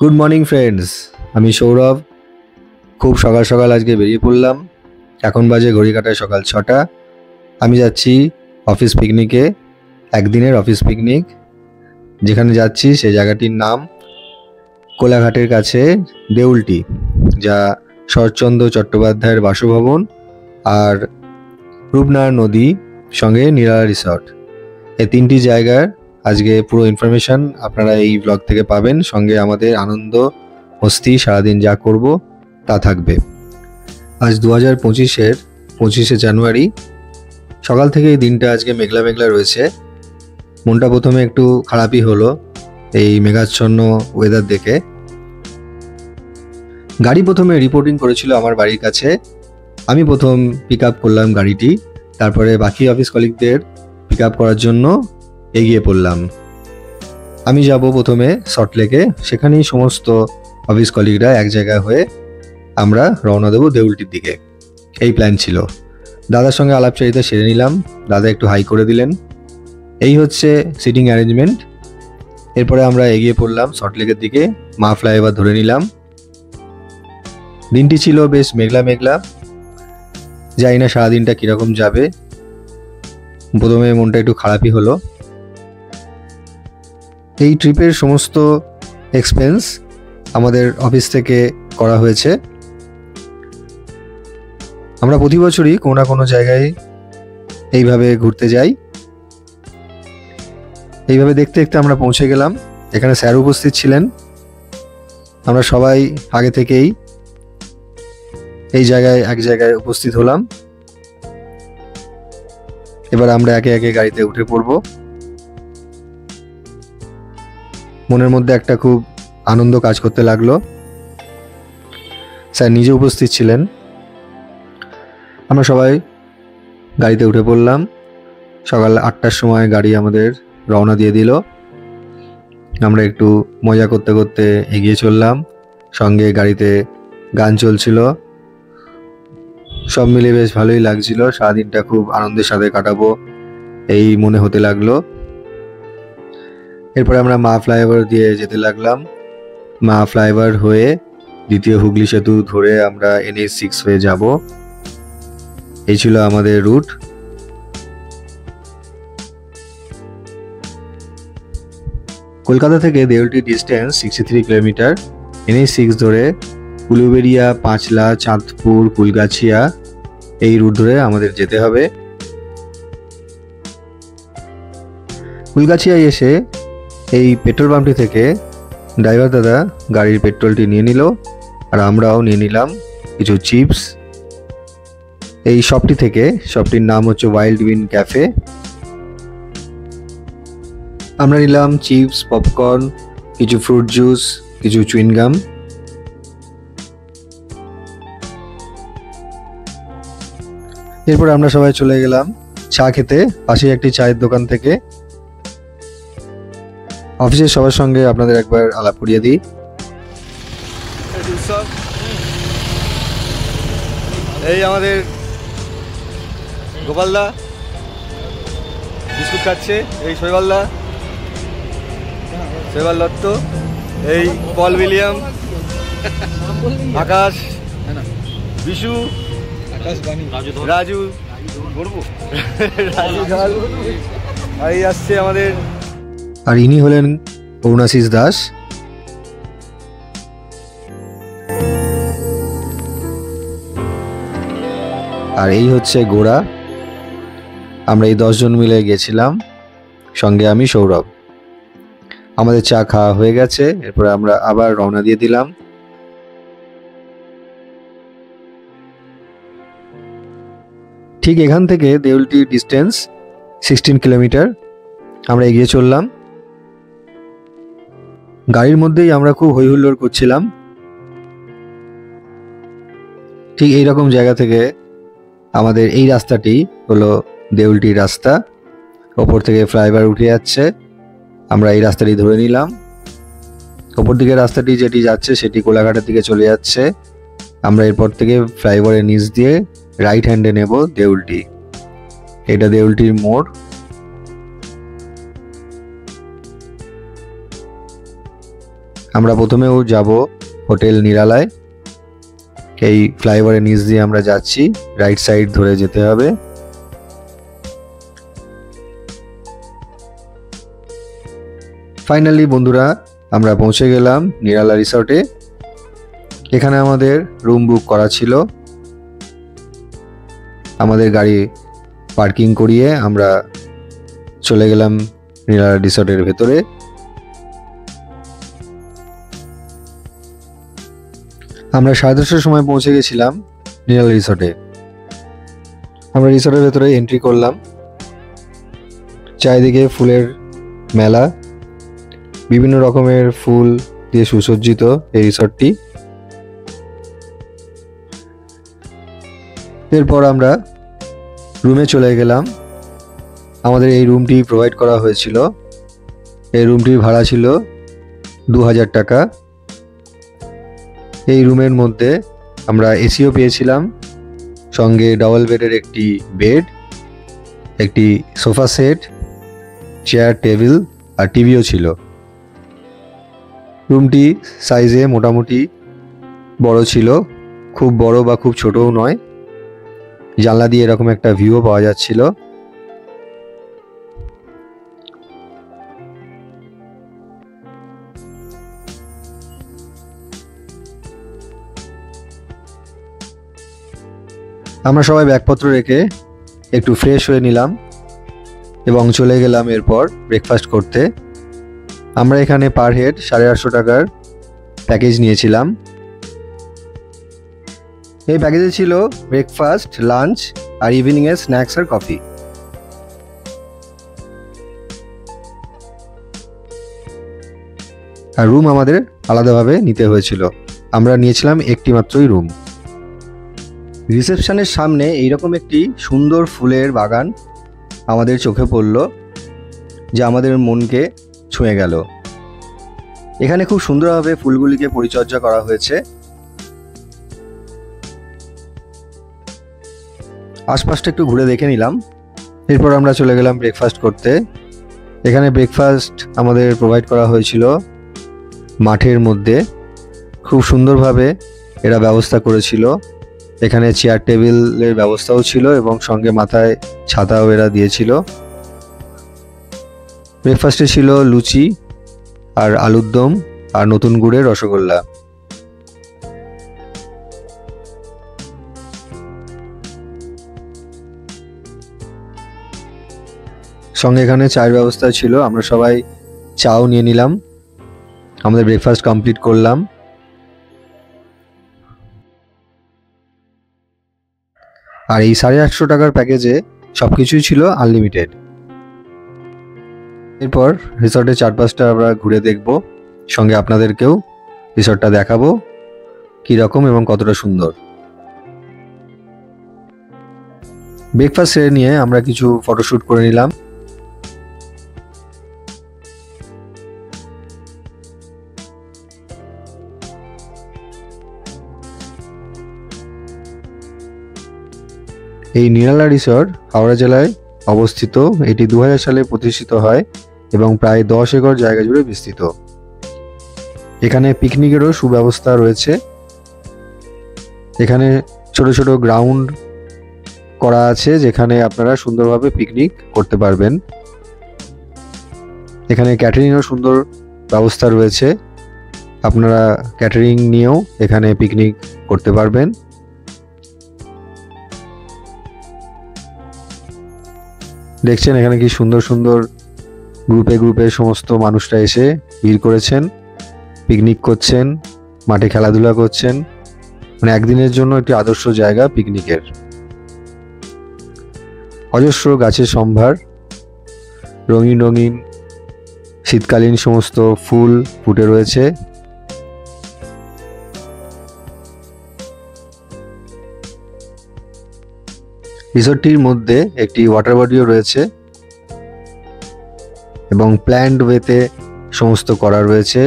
Good morning friends, আমি সৌরভ। খুব সকাল সকাল আজকে বেরিয়ে পড়লাম। এখন বাজে ঘড়ি কাটায় সকাল 6টা। আমি যাচ্ছি অফিস পিকনিকে, একদিনের অফিস পিকনিক। যেখানে যাচ্ছি সেই জায়গাটির নাম কোলাঘাটের কাছে দেউলটি, যা শরৎচন্দ্র চট্টোপাধ্যায়ের বাসভবন আর রূপনারায়ণ নদী সঙ্গে নিরালা রিসর্ট, এই তিনটি জায়গার আজকে পুরো ইনফরমেশন আপনারা এই ব্লগ থেকে পাবেন। সঙ্গে আমাদের আনন্দ মস্তি সারাদিন যা করব তা থাকবে। আজ 2025-এর 25শে জানুয়ারি। সকাল থেকে এই দিনটা আজকে মেঘলা মেঘলা রয়েছে। মনটা প্রথমে একটু খারাপই হলো এই মেঘাচ্ছন্ন ওয়েদার দেখে। গাড়ি প্রথমে রিপোর্টিং করেছিল আমার বাড়ির কাছে। আমি প্রথম পিক আপ করলাম গাড়িটি, তারপরে বাকি অফিস কলিগদের পিক আপ করার জন্য এগিয়ে পড়লাম। আমি যাব প্রথমে সল্টলেকে, সেখানেই সমস্ত অফিস কলিগরা এক জায়গায় হয়ে আমরা রওনা দেবো দেউলটির দিকে, এই প্ল্যান ছিল। দাদার সঙ্গে আলাপচারিতা সেরে নিলাম, দাদা একটু হাই করে দিলেন। এই হচ্ছে সিটিং অ্যারেঞ্জমেন্ট। এরপরে আমরা এগিয়ে পড়লাম সল্টলেকের দিকে, মা ফ্লাইওভার ধরে নিলাম। দিনটি ছিল বেশ মেঘলা মেঘলা, জানি না সারাদিনটা কীরকম যাবে। প্রথমে মনটা একটু খারাপই হলো। এই ট্রিপের সমস্ত এক্সপেন্স আমাদের অফিস থেকে করা হয়েছে। আমরা প্রতি বছরই কোনো না কোনো জায়গায় এইভাবে ঘুরতে যাই। এইভাবে দেখতে দেখতে আমরা পৌঁছে গেলাম। এখানে স্যার উপস্থিত ছিলেন। আমরা সবাই আগে থেকেই এই জায়গায় এক জায়গায় উপস্থিত হলাম। এবার আমরা একে একে গাড়িতে উঠে পড়ব। মনের মধ্যে একটা খুব আনন্দ কাজ করতে লাগলো। স্যার নিজে উপস্থিত ছিলেন। আমরা সবাই গাড়িতে উঠে পড়লাম। সকাল 8টার সময় গাড়ি আমাদের রওনা দিয়ে দিল। আমরা একটু মজা করতে করতে এগিয়ে চললাম। সঙ্গে গাড়িতে গান চলছিল। সব মিলে বেশ ভালোই লাগছিল। সারাদিনটা খুব আনন্দের সাথে কাটাবো এই মনে হতে লাগলো। এরপরে আমরা মা ফ্লাইওভার দিয়ে যেতে লাগলাম। মা ফ্লাইওভার হয়ে দ্বিতীয় হুগলি সেতু ধরে আমরা NH6 হয়ে যাব। এই ছিল আমাদের রুট। কলকাতা থেকে দেউলটির ডিস্টেন্স 63 কিলোমিটার। NH6 ধরে উলুবেড়িয়া, পাঁচলা, চাঁদপুর, কুলগাছিয়া এই রুট ধরে আমাদের যেতে হবে। কুলগাছিয়ায় এসে এই পেট্রোল পাম্পটি থেকে ড্রাইভার দাদা গাড়ির পেট্রোলটি নিয়ে নিল, আর আমরাও নিয়ে নিলাম কিছু চিপস এই শপটি থেকে। শপটির নাম হচ্ছে ওয়াইল্ড উইন্ড ক্যাফে। আমরা নিলাম চিপস, পপকর্ন, কিছু ফ্রুট জুস, কিছু চুইনগাম। এরপর আমরা সবাই চলে গেলাম চা খেতে পাশে একটি চায়ের দোকান থেকে। অফিসের সবার সঙ্গে আপনাদের একবার আলাপ করিয়ে দিই। এই আমাদের গোপালদা বিস্কুট খাচ্ছে, এই শৈবাল দত্ত, এই পল উইলিয়াম, আকাশ, বিশু, রাজু ঢাল, এই আসছে আমাদের। আর ইনি হলেন অরুণাশিস দাস। আর এই হচ্ছে গোড়া। আমরা এই 10 জন মিলে গেছিলাম, সঙ্গে আমি সৌরভ। আমাদের চা খাওয়া হয়ে গেছে। এরপরে আমরা আবার রওনা দিয়ে দিলাম। ঠিক এখান থেকে দেউলটির ডিস্টেন্স 16 কিলোমিটার। আমরা এগিয়ে চললাম। গাড়ির মধ্যেই আমরা খুব হই হুল্লোড় করছিলাম। ঠিক এইরকম জায়গা থেকে আমাদের এই রাস্তাটি হলো দেউলটির রাস্তা। ওপর থেকে ফ্লাইওভার উঠে যাচ্ছে, আমরা এই রাস্তাটি ধরে নিলাম। ওপর দিকে রাস্তাটি যেটি যাচ্ছে সেটি কোলাঘাটের দিকে চলে যাচ্ছে। আমরা এরপর থেকে ফ্লাইওভারের নিচ দিয়ে রাইট হ্যান্ডে নেব দেউলটি। এটা দেউলটির মোড়। আমরা প্রথমেও যাব হোটেল নিরালায়। এই ফ্লাইওভারের নিচ দিয়ে আমরা যাচ্ছি, রাইট সাইড ধরে যেতে হবে। ফাইনালি বন্ধুরা আমরা পৌঁছে গেলাম নিরালা রিসর্টে। এখানে আমাদের রুম বুক করা ছিল। আমাদের গাড়ি পার্কিং করিয়ে আমরা চলে গেলাম নিরালা রিসর্টের ভেতরে। আমরা 10:30টার সময় পৌঁছে গেছিলাম নিরালা রিসর্টে। আমরা রিসর্টের ভেতরে এন্ট্রি করলাম। চারিদিকে ফুলের মেলা, বিভিন্ন রকমের ফুল দিয়ে সুসজ্জিত এই রিসর্টটি। এরপর আমরা রুমে চলে গেলাম। আমাদের এই রুমটি প্রোভাইড করা হয়েছিল। এই রুমটির ভাড়া ছিল 2000 টাকা। এই রুমের মধ্যে আমরা এসিও পেয়েছিলাম, সঙ্গে ডাবল বেডের একটি বেড, একটি সোফা সেট, চেয়ার, টেবিল আর টিভিও ছিল। রুমটি সাইজে মোটামুটি বড় ছিল, খুব বড় বা খুব ছোটও নয়। জানলা দিয়ে এরকম একটা ভিউও পাওয়া যাচ্ছিল। আমরা সবাই ব্যাগপত্র রেখে একটু ফ্রেশ হয়ে নিলাম এবং চলে গেলাম এরপর ব্রেকফাস্ট করতে। আমরা এখানে পার হেড 850 টাকার প্যাকেজ নিয়েছিলাম। এই প্যাকেজে ছিল ব্রেকফাস্ট, লাঞ্চ আর ইভিনিংয়ে স্ন্যাক্স আর কফি। আর রুম আমাদের আলাদাভাবে নিতে হয়েছিল। আমরা নিয়েছিলাম একটি মাত্রই রুম। রিসেপশনের সামনে এইরকম একটি সুন্দর ফুলের বাগান আমাদের চোখে পড়ল, যা আমাদের মনকে ছুঁয়ে গেল। এখানে খুব সুন্দরভাবে ফুলগুলিকে পরিচর্যা করা হয়েছে। আশপাশটা একটু ঘুরে দেখে নিলাম। এরপর আমরা চলে গেলাম ব্রেকফাস্ট করতে। এখানে ব্রেকফাস্ট আমাদের প্রোভাইড করা হয়েছিল মাঠের মধ্যে। খুব সুন্দরভাবে এরা ব্যবস্থা করেছিল। এখানে চেয়ার টেবিলের ব্যবস্থাও ছিল এবং সঙ্গে মাথায় ছাতাও এরা দিয়েছিল। ব্রেকফাস্টে ছিল লুচি আর আলুর দম আর নতুন গুড়ের রসগোল্লা। সঙ্গে এখানে চায়ের ব্যবস্থা ছিল। আমরা সবাই চাও নিয়ে নিলাম। আমাদের ব্রেকফাস্ট কমপ্লিট করলাম। আর এই 850 টাকার প্যাকেজে সবকিছুই ছিল আনলিমিটেড। এরপর রিসর্টের চারপাশটা আমরা ঘুরে দেখব, সঙ্গে আপনাদেরকেও রিসর্টটা দেখাবো কীরকম এবং কতটা সুন্দর। ব্রেকফাস্ট সেরে নিয়ে আমরা কিছু ফটোশ্যুট করে নিলাম। এই নিরালা রিসর্ট হাওড়া জেলায় অবস্থিত। এটি 2000 সালে প্রতিষ্ঠিত হয় এবং প্রায় 10 একর জায়গা জুড়ে বিস্তৃত। এখানে পিকনিকেরও সুব্যবস্থা রয়েছে। এখানে ছোট ছোট গ্রাউন্ড করা আছে, যেখানে আপনারা সুন্দরভাবে পিকনিক করতে পারবেন। এখানে ক্যাটারিংয়েরও সুন্দর ব্যবস্থা রয়েছে। আপনারা ক্যাটারিং নিয়েও এখানে পিকনিক করতে পারবেন। দেখছেন এখানে কি সুন্দর সুন্দর গ্রুপে গ্রুপে সমস্ত মানুষরা এসে ভিড় করেছেন, পিকনিক করছেন, মাঠে খেলাধুলা করছেন। মানে একদিনের জন্য একটি আদর্শ জায়গা পিকনিকের। অজস্র গাছের সম্ভার, রঙিন রঙিন শীতকালীন সমস্ত ফুল ফুটে রয়েছে। রিসর্টটির মধ্যে একটি ওয়াটার বডিও রয়েছে এবং প্ল্যান্ড ওয়েতে সমস্ত করা রয়েছে।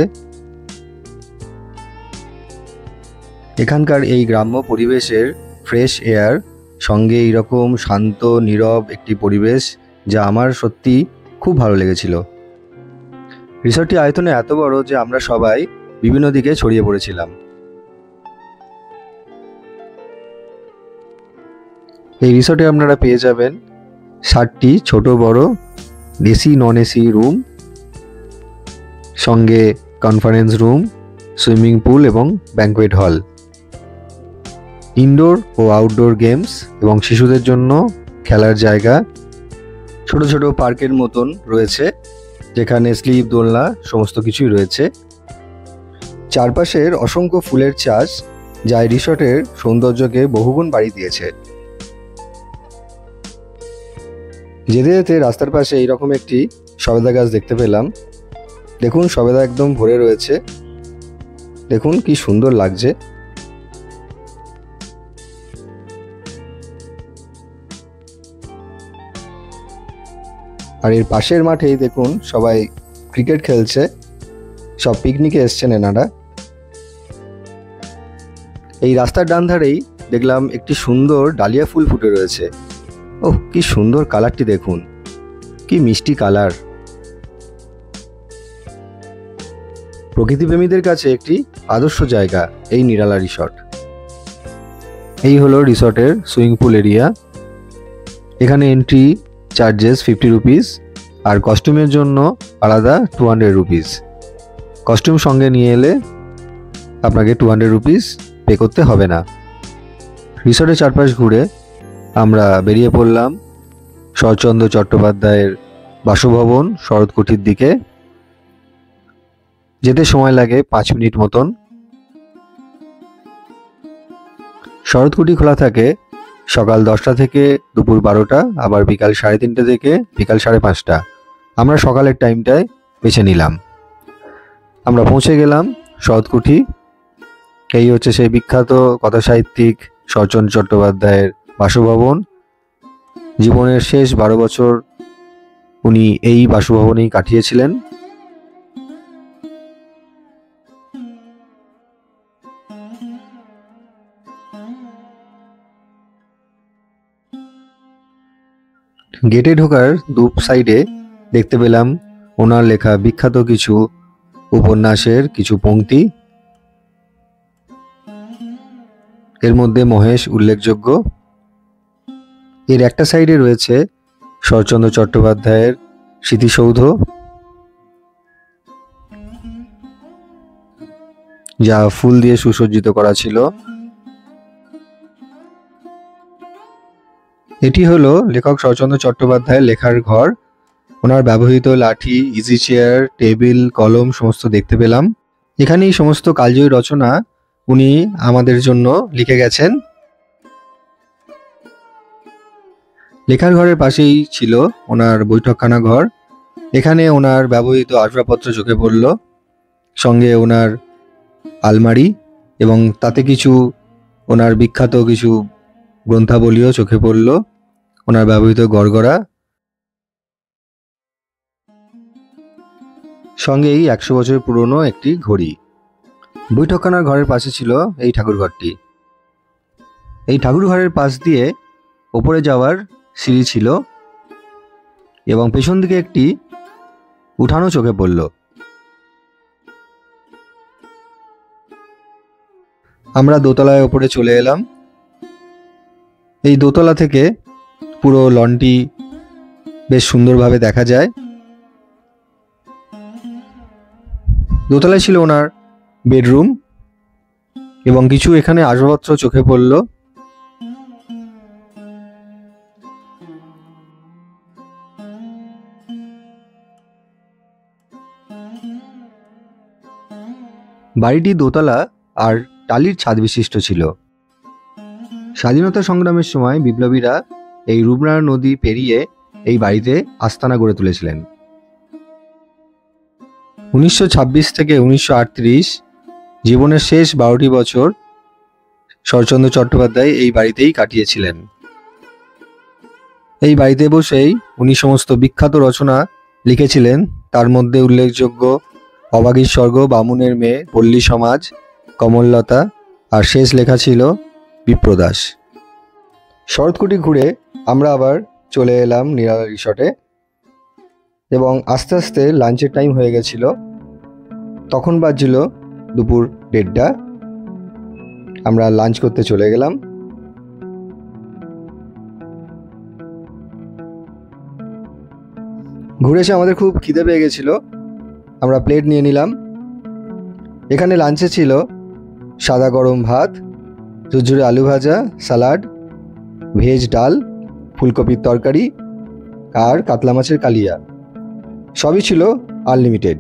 এখানকার এই গ্রাম্য পরিবেশের ফ্রেশ এয়ার, সঙ্গে এইরকম শান্ত নীরব একটি পরিবেশ, যা আমার সত্যি খুব ভালো লেগেছিল। রিসর্টটি আয়তনে এত বড় যে আমরা সবাই বিভিন্ন দিকে ছড়িয়ে পড়েছিলাম। এই রিসর্টে আপনারা পেয়ে যাবেন 60টি ছোট বড় এসি নন এসি রুম, সঙ্গে কনফারেন্স রুম, সুইমিং পুল এবং ব্যাঙ্কোয়েট হল, ইনডোর ও আউটডোর গেমস এবং শিশুদের জন্য খেলার জায়গা, ছোট ছোট পার্কের মতন রয়েছে যেখানে স্লিপ, দোলনা সমস্ত কিছুই রয়েছে। চারপাশের অসংখ্য ফুলের চাষ যা এই রিসর্টের সৌন্দর্যকে বহুগুণ বাড়িয়ে দিয়েছে। যেতে যেতে রাস্তার পাশে এইরকম একটি সবেদা গাছ দেখতে পেলাম। দেখুন, সবেদা একদম ভরে রয়েছে। দেখুন কি সুন্দর লাগছে। আর এর পাশের মাঠেই দেখুন সবাই ক্রিকেট খেলছে, সব পিকনিকে এসছেন এনারা। এই রাস্তার ডান ধারেই দেখলাম একটি সুন্দর ডালিয়া ফুল ফুটে রয়েছে। ওহ, কি সুন্দর কালারটি দেখুন, কি মিষ্টি কালার। প্রকৃতিপ্রেমীদের কাছে একটি আদর্শ জায়গা এই নিরালা রিসর্ট। এই হলো রিসর্টের সুইমিং পুল এরিয়া। এখানে এন্ট্রি চার্জেস 50 রুপিস আর কস্টিউমের জন্য আলাদা 200 রুপিস। কস্টিউম সঙ্গে নিয়ে এলে আপনাকে 200 রুপিস পে করতে হবে না। রিসর্টের চারপাশ ঘুরে আমরা বেরিয়ে পড়লাম শরৎচন্দ্র চট্টোপাধ্যায়ের বাসভবন শরৎকুঠির দিকে। যেতে সময় লাগে 5 মিনিট মতন। শরৎকুঠি খোলা থাকে সকাল 10টা থেকে দুপুর 12টা, আবার বিকাল 3:30 থেকে বিকাল 5:30। আমরা সকালের টাইমটায় বেছে নিলাম। আমরা পৌঁছে গেলাম শরৎকুঠি। এই হচ্ছে সেই বিখ্যাত কথাসাহিত্যিক শরৎচন্দ্র চট্টোপাধ্যায়ের বাসভবন। জীবনের শেষ 12 বছর উনি এই বাসভবনেই কাটিয়েছিলেন। গেটে ঢোকার দু সাইডে দেখতে পেলাম ওনার লেখা বিখ্যাত কিছু উপন্যাসের কিছু পংক্তি। এর মধ্যে মহেশ উল্লেখযোগ্য। এর একটা সাইডে রয়েছে শরৎচন্দ্র চট্টোপাধ্যায়ের স্মৃতিসৌধ, যা ফুল দিয়ে সুসজ্জিত করা ছিল। এটি হলো লেখক শরৎচন্দ্র চট্টোপাধ্যায়ের লেখার ঘর। ওনার ব্যবহৃত লাঠি, ইজি চেয়ার, টেবিল, কলম সমস্ত দেখতে পেলাম। এখানেই সমস্ত কালজয়ী রচনা উনি আমাদের জন্য লিখে গেছেন। লেখার ঘরের পাশেই ছিল ওনার বৈঠকখানা ঘর। এখানে ওনার ব্যবহৃত আসবাবপত্র চোখে পড়ল, সঙ্গে ওনার আলমারি এবং তাতে কিছু ওনার বিখ্যাত কিছু গ্রন্থাবলীও চোখে পড়ল, ওনার ব্যবহৃত গড়গড়া, সঙ্গেই 100 বছর পুরনো একটি ঘড়ি। বৈঠকখানার ঘরের পাশে ছিল এই ঠাকুরঘরটি। এই ঠাকুর ঘরের পাশ দিয়ে ওপরে যাওয়ার সিঁড়ি ছিল এবং পেছন দিকে একটি উঠানও চোখে পড়ল। আমরা দোতলায় ওপরে চলে এলাম। এই দোতলা থেকে পুরো লনটি বেশ সুন্দরভাবে দেখা যায়। দোতলায় ছিল ওনার বেডরুম এবং কিছু এখানে আসবাবপত্র চোখে পড়ল। বাড়িটি দোতলা আর টালির ছাদ বিশিষ্ট ছিল। স্বাধীনতা সংগ্রামের সময় বিপ্লবীরা এই রূপনারায়ণ নদী পেরিয়ে এই বাড়িতে আস্তানা গড়ে তুলেছিলেন। 1926 থেকে 1938 জীবনের শেষ 12টি বছর শরৎচন্দ্র চট্টোপাধ্যায় এই বাড়িতেই কাটিয়েছিলেন। এই বাড়িতে বসেই উনি সমস্ত বিখ্যাত রচনা লিখেছিলেন। তার মধ্যে উল্লেখযোগ্য অবাগীর স্বর্গ, বামুনের মেয়ে, পল্লী সমাজ, কমললতা, আর শেষ লেখা ছিল বিপ্রদাস। শরৎকুঠি ঘুরে আমরা আবার চলে এলাম নিরালা রিসর্টে এবং আস্তে আস্তে লাঞ্চের টাইম হয়ে গেছিল। তখন বাজছিল দুপুর 1:30। আমরা লাঞ্চ করতে চলে গেলাম। ঘুরে এসে আমাদের খুব খিদে পেয়ে গেছিল, আমরা প্লেট নিয়ে নিলাম। এখানে লাঞ্চে ছিল সাদা গরম ভাত, ঝুরঝুরে আলু ভাজা, স্যালাড, ভেজ ডাল, ফুলকপির তরকারি আর কাতলা মাছের কালিয়া। সবই ছিল আনলিমিটেড।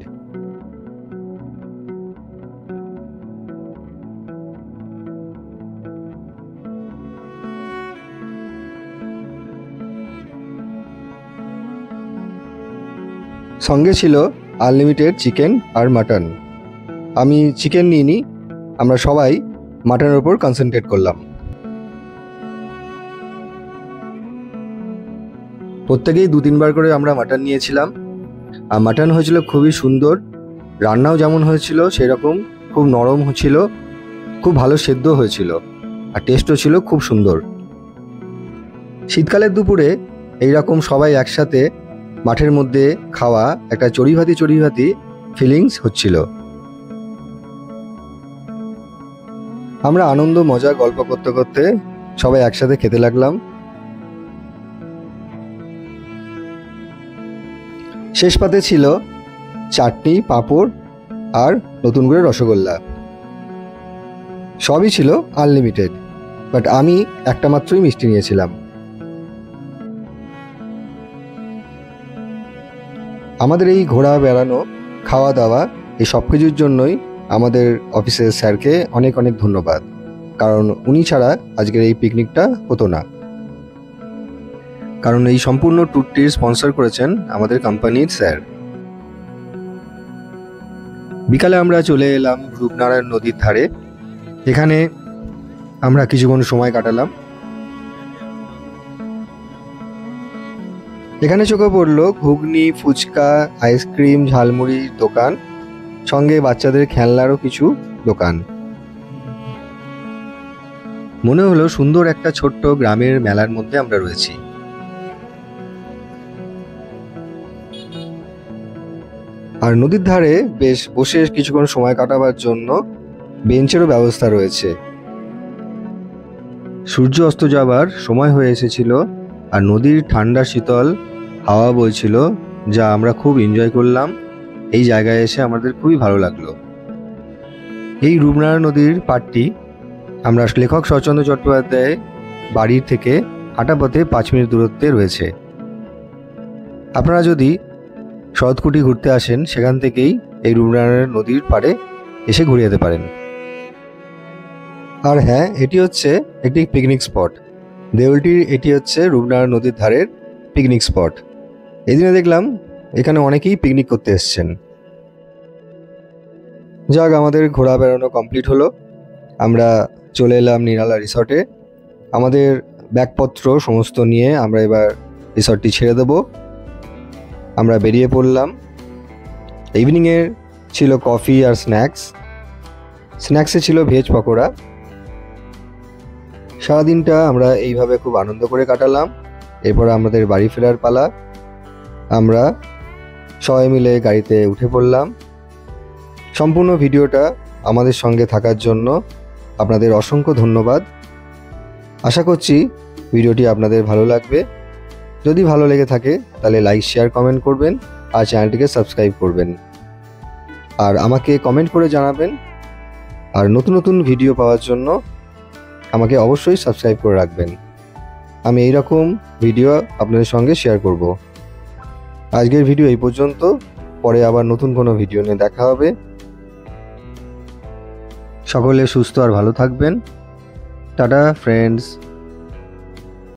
সঙ্গে ছিল আনলিমিটেড চিকেন আর মাটন। আমি চিকেন নিইনি, আমরা সবাই মাটনের ওপর কনসেন্ট্রেট করলাম। প্রত্যেকেই 2-3 বার করে আমরা মাটন নিয়েছিলাম। আর মাটন হয়েছিল খুবই সুন্দর, রান্নাও যেমন হয়েছিল সেরকম খুব নরম ছিল, খুব ভালো সেদ্ধ হয়েছিল আর টেস্টও ছিল খুব সুন্দর। শীতকালের দুপুরে এইরকম সবাই একসাথে মাঠের মধ্যে খাওয়া একটা চড়িভাতি ফিলিংস হচ্ছিল। আমরা আনন্দ মজা গল্প করতে করতে সবাই একসাথে খেতে লাগলাম। শেষ পাতে ছিল চাটনি, পাঁপড় আর নতুন করে রসগোল্লা। সবই ছিল আনলিমিটেড, বাট আমি একটা মাত্রই মিষ্টি নিয়েছিলাম। আমাদের এই ঘোরা বেড়ানো, খাওয়া দাওয়া, এই সব কিছুর জন্যই আমাদের অফিসের স্যারকে অনেক অনেক ধন্যবাদ, কারণ উনি ছাড়া আজকের এই পিকনিকটা হতো না। কারণ এই সম্পূর্ণ ট্যুরটির স্পন্সর করেছেন আমাদের কোম্পানির স্যার। বিকালে আমরা চলে এলাম রূপনারায়ণ নদীর ধারে। এখানে আমরা কিছুক্ষণ সময় কাটালাম। এখানে চোখে পড়ল ঘুগনি, ফুচকা, আইসক্রিম, ঝালমুড়ির দোকান, সঙ্গে বাচ্চাদের খেলনারও কিছু দোকান। মনে হলো সুন্দর একটা ছোট্ট গ্রামের মেলার মধ্যে আমরা রয়েছি। আর নদীর ধারে বেশ বসে কিছুক্ষণ সময় কাটাবার জন্য বেঞ্চেরও ব্যবস্থা রয়েছে। সূর্য অস্ত যাবার সময় হয়ে এসেছিল আর নদীর ঠান্ডা শীতল হাওয়া বইছিল, যা আমরা খুব এনজয় করলাম। এই জায়গায় এসে আমাদের খুবই ভালো লাগলো। এই রূপনারায়ণ নদীর পাড়টি আমরা লেখক শরৎচন্দ্র চট্টোপাধ্যায় বাড়ির থেকে হাঁটা পথে 5 মিনিট দূরত্বে রয়েছে। আপনারা যদি শরৎকুটি ঘুরতে আসেন, সেখান থেকেই এই রূপনারায়ণ নদীর পাড়ে এসে ঘুরে যেতে পারেন। আর হ্যাঁ, এটি হচ্ছে একটি পিকনিক স্পট। দেউলটির এটি হচ্ছে রূপনারায়ণ নদীর ধারের পিকনিক স্পট। এই দিনে দেখলাম এখানে অনেকেই পিকনিক করতে এসছেন। যাক, আমাদের ঘোরা বেড়ানো কমপ্লিট হলো। আমরা চলে এলাম নিরালা রিসর্টে। আমাদের ব্যাগপত্র সমস্ত নিয়ে আমরা এবার রিসর্টটি ছেড়ে দেব। আমরা বেরিয়ে পড়লাম। ইভিনিংয়ের ছিল কফি আর স্ন্যাক্সে ছিল ভেজ পকোড়া। সারাদিনটা আমরা এইভাবে খুব আনন্দ করে কাটালাম। এরপর আমাদের বাড়ি ফেরার পালা। আমরা সবাই মিলে গাড়িতে উঠে পড়লাম। সম্পূর্ণ ভিডিওটা আমাদের সঙ্গে থাকার জন্য আপনাদের অসংখ্য ধন্যবাদ। আশা করছি ভিডিওটি আপনাদের ভালো লাগবে। যদি ভালো লেগে থাকে তাহলে লাইক, শেয়ার, কমেন্ট করবেন আর চ্যানেলটিকে সাবস্ক্রাইব করবেন। আর আমাকে কমেন্ট করে জানাবেন। আর নতুন নতুন ভিডিও পাওয়ার জন্য আমাকে অবশ্যই সাবস্ক্রাইব করে রাখবেন। আমি এই রকম ভিডিও আপনাদের সঙ্গে শেয়ার করব। আজকের ভিডিও এই পর্যন্ত। পরে আবার নতুন কোনো ভিডিও নিয়ে দেখা হবে। সকলে সুস্থ আর ভালো থাকবেন। Tata friends.